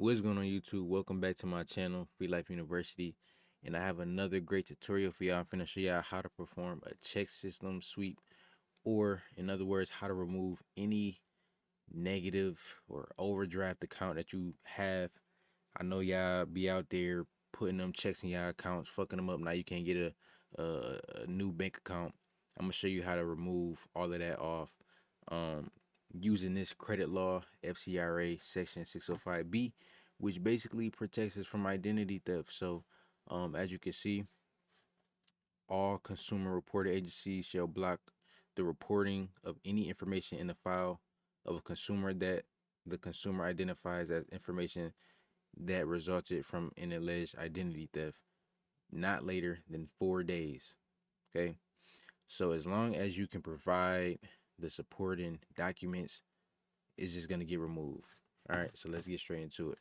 What's going on YouTube? Welcome back to my channel, Free Life University, and I have another great tutorial for y'all. I'm finna show y'all how to perform a check system sweep, or in other words, how to remove any negative or overdraft account that you have. I know y'all be out there putting them checks in y'all accounts, fucking them up. Now you can't get a new bank account. I'm gonna show you how to remove all of that off. Using this credit law, FCRA section 605B, which basically protects us from identity theft. So as you can see, all consumer reporting agencies shall block the reporting of any information in the file of a consumer that the consumer identifies as information that resulted from an alleged identity theft, not later than 4 days. Okay, so as long as you can provide the supporting documents, it's just gonna get removed. All right, so let's get straight into it.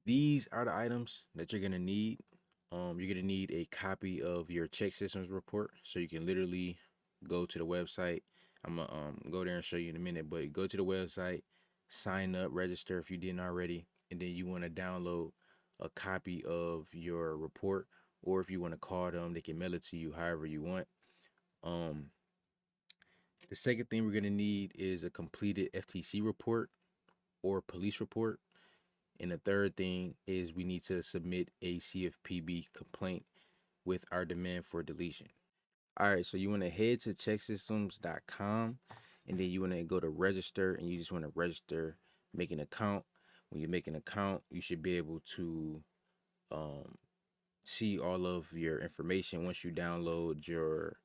These are the items that you're gonna need. You're gonna need a copy of your ChexSystems report, so you can literally go to the website. I'm gonna go there and show you in a minute, but go to the website, sign up, register if you didn't already, and then you want to download a copy of your report, or if you want to call them, they can mail it to you however you want. The second thing we're gonna need is a completed FTC report or police report. And the third thing is we need to submit a CFPB complaint with our demand for deletion. All right, so you want to head to ChexSystems.com, and then you want to go to register, and you just want to register, make an account. When you make an account, you should be able to see all of your information once you download your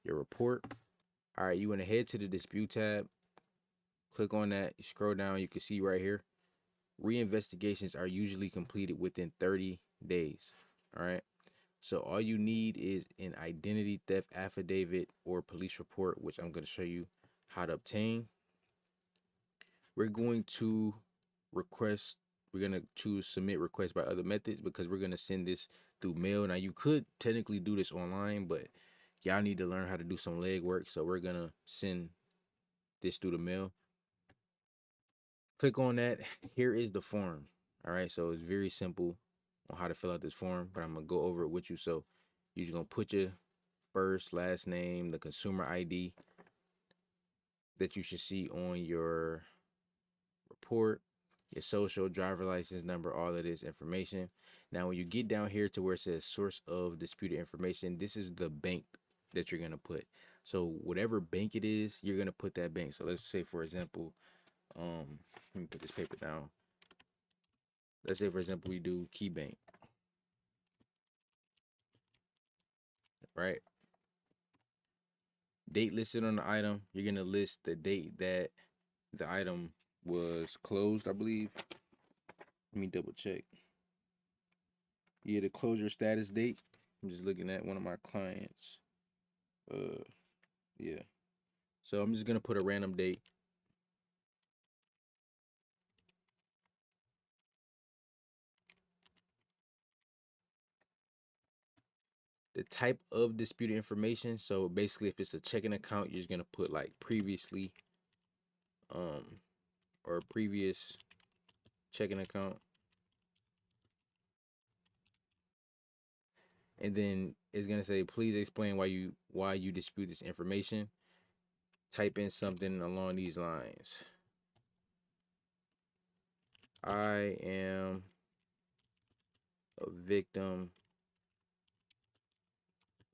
report. All right, you want to head to the dispute tab, click on that, you scroll down, you can see right here, reinvestigations are usually completed within 30 days. All right, so all you need is an identity theft affidavit or police report, which I'm going to show you how to obtain. We're going to choose submit request by other methods, because we're going to send this through mail. Now you could technically do this online, but y'all need to learn how to do some legwork, so we're going to send this through the mail. Click on that. Here is the form. All right, so it's very simple on how to fill out this form, but I'm gonna go over it with you. So you're just gonna put your first, last name, the consumer ID that you should see on your report, your social, driver license number, all of this information. Now when you get down here to where it says source of disputed information, this is the bank that you're gonna put. So whatever bank it is, you're gonna put that bank. So let's say, for example, let me put this paper down. Let's say, for example, we do Key Bank, right? Date listed on the item, you're gonna list the date that the item was closed, I believe. Let me double check. Yeah, the closure status date. I'm just looking at one of my clients. Yeah. So I'm just gonna put a random date. The type of disputed information. So basically, if it's a checking account, you're just gonna put like previously, or previous checking account. And then it's gonna say, please explain why you dispute this information. Type in something along these lines. I am a victim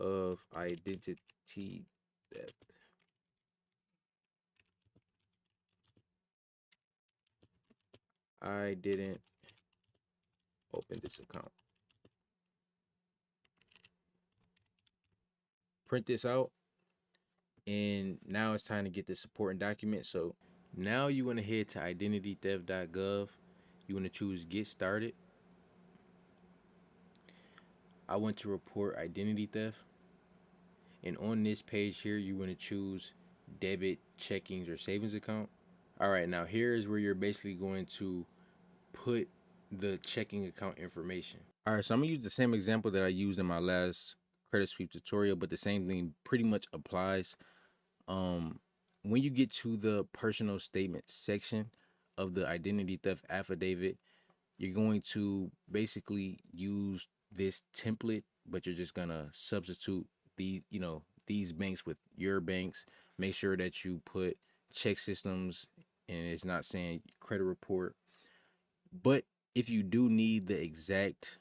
of identity theft. I didn't open this account. Print this out, and now it's time to get the supporting document. So now you want to head to identitytheft.gov. You want to choose get started. I want to report identity theft, and on this page here, you want to choose debit, checkings, or savings account. All right, now here is where you're basically going to put the checking account information. All right, so I'm gonna use the same example that I used in my last credit sweep tutorial, but the same thing pretty much applies. When you get to the personal statement section of the identity theft affidavit, you're going to basically use this template, but you're just gonna substitute these banks with your banks. Make sure that you put ChexSystems and it's not saying credit report. But if you do need the exact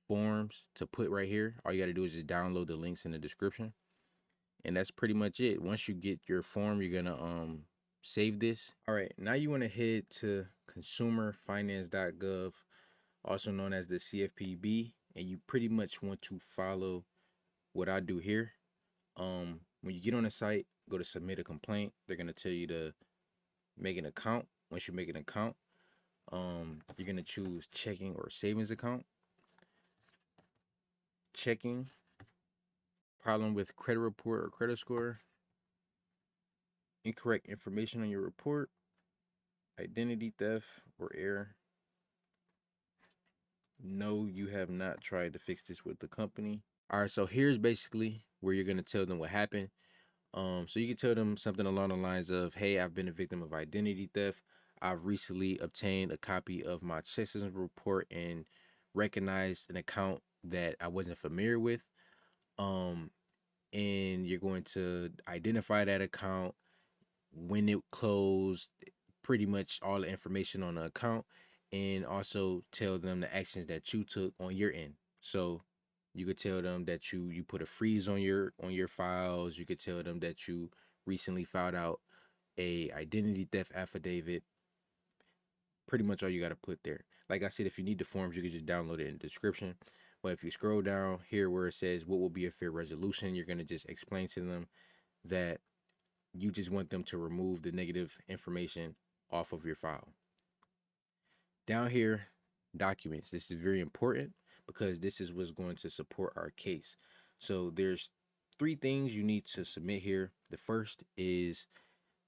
forms to put right here, all you got to do is just download the links in the description, and that's pretty much it. Once you get your form, you're gonna save this. All right, now you want to head to consumerfinance.gov, also known as the CFPB, and you pretty much want to follow what I do here. When you get on the site, go to submit a complaint. They're gonna tell you to make an account. Once you make an account, you're gonna choose checking or savings account. Checking, problem with credit report or credit score, incorrect information on your report, identity theft or error. No, you have not tried to fix this with the company. All right, so here's basically where you're gonna tell them what happened. So you can tell them something along the lines of, hey, I've been a victim of identity theft. I've recently obtained a copy of my ChexSystems report and recognized an account that I wasn't familiar with. And you're going to identify that account, when it closed, pretty much all the information on the account, and also tell them the actions that you took on your end. So you could tell them that you put a freeze on your files. You could tell them that you recently filed out a identity theft affidavit. Pretty much all you got to put there. Like I said, if you need the forms, you can just download it in the description. But if you scroll down here where it says what will be a fair resolution, you're going to just explain to them that you just want them to remove the negative information off of your file. Down here, documents. This is very important because this is what's going to support our case. So there's 3 things you need to submit here. The first is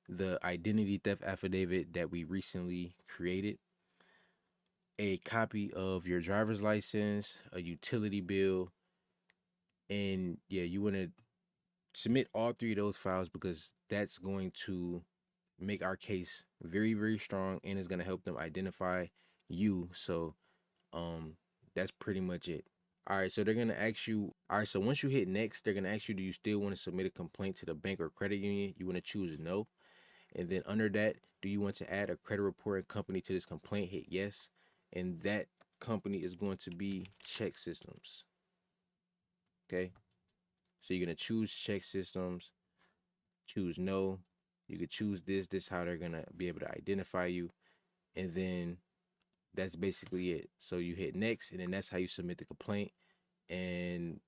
the identity theft affidavit that we recently created, a copy of your driver's license, a utility bill, and yeah, you want to submit all 3 of those files because that's going to make our case very, very strong, and it's going to help them identify you. So that's pretty much it. All right, so they're going to ask you, all right, so once you hit next, they're going to ask you, do you still want to submit a complaint to the bank or credit union? You want to choose no. And then under that, do you want to add a credit reporting company to this complaint? Hit yes. And that company is going to be ChexSystems. Okay. So you're going to choose ChexSystems, choose no. You could choose this. This is how they're going to be able to identify you. And then that's basically it. So you hit next, and then that's how you submit the complaint. And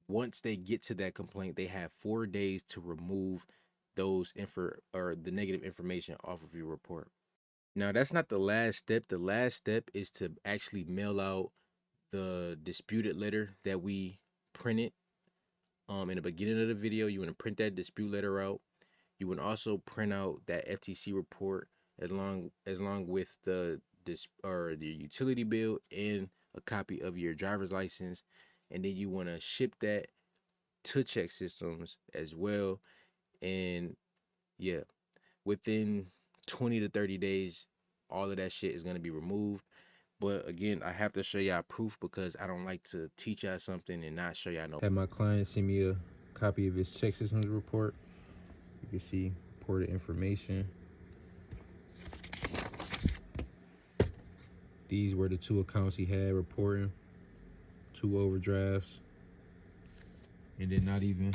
once they get to that complaint, they have 4 days to remove those the negative information off of your report. Now, that's not the last step. The last step is to actually mail out the disputed letter that we printed in the beginning of the video. You want to print that dispute letter out. You would also print out that FTC report along with the utility bill and a copy of your driver's license, and then you want to ship that to ChexSystems as well. And yeah, within 20 to 30 days, all of that shit is going to be removed. But again, I have to show y'all proof because I don't like to teach y'all something and not show y'all no. Have my client send me a copy of his ChexSystems report. You can see reported information. These were the 2 accounts he had reporting, 2 overdrafts. And then not even,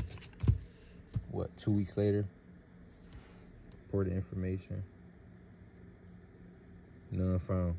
2 weeks later, reported information. None found.